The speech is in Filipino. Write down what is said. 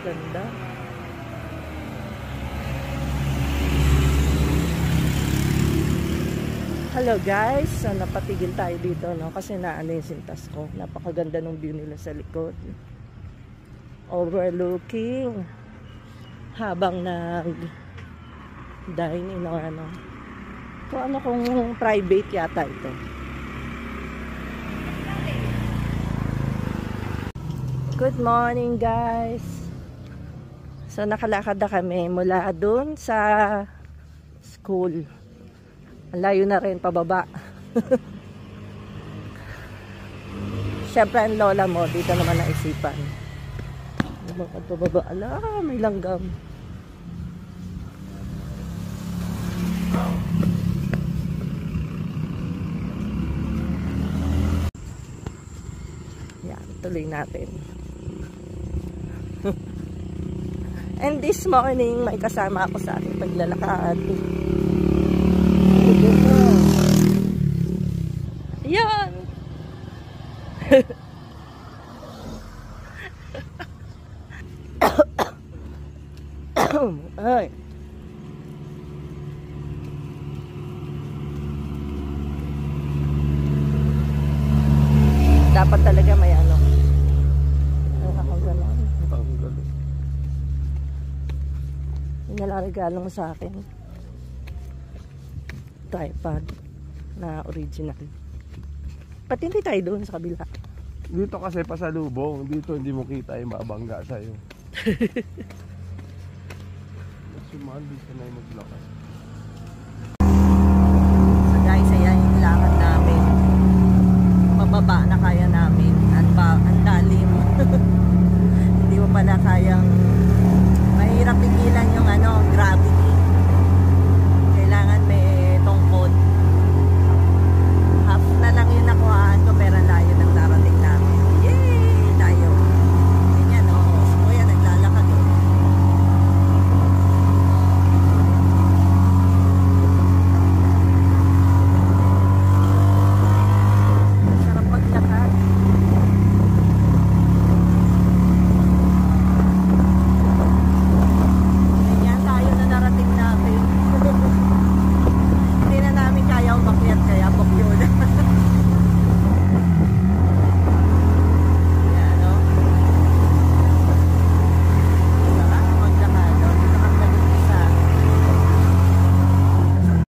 Ganda. Hello guys, so napatigil tayo dito, no? Kasi naano yung sintas ko. Napakaganda ng view nila sa likod. Overlooking. Habang nag-dine in or ano. So ano kung private yata ito. Good morning guys. So nakalakad na kami mula doon sa school. Ang layo na rin pababa. Siyempre ang lola mo dito naman naisipan. Bakit pababa? Ala, may langgam. Yan, tuloy natin. And this morning may kasama ako sa aking paglalakad. Yan. Ay. Dapat talaga may ano. Nakakagalan. Yung nalarigalo mo sa akin. Tripod na original. Pati hindi tayo doon sa kabila. Dito kasi pasalubong. Dito hindi mo kita yung mabangga sa'yo. Mas sumali ka na yung maglakas.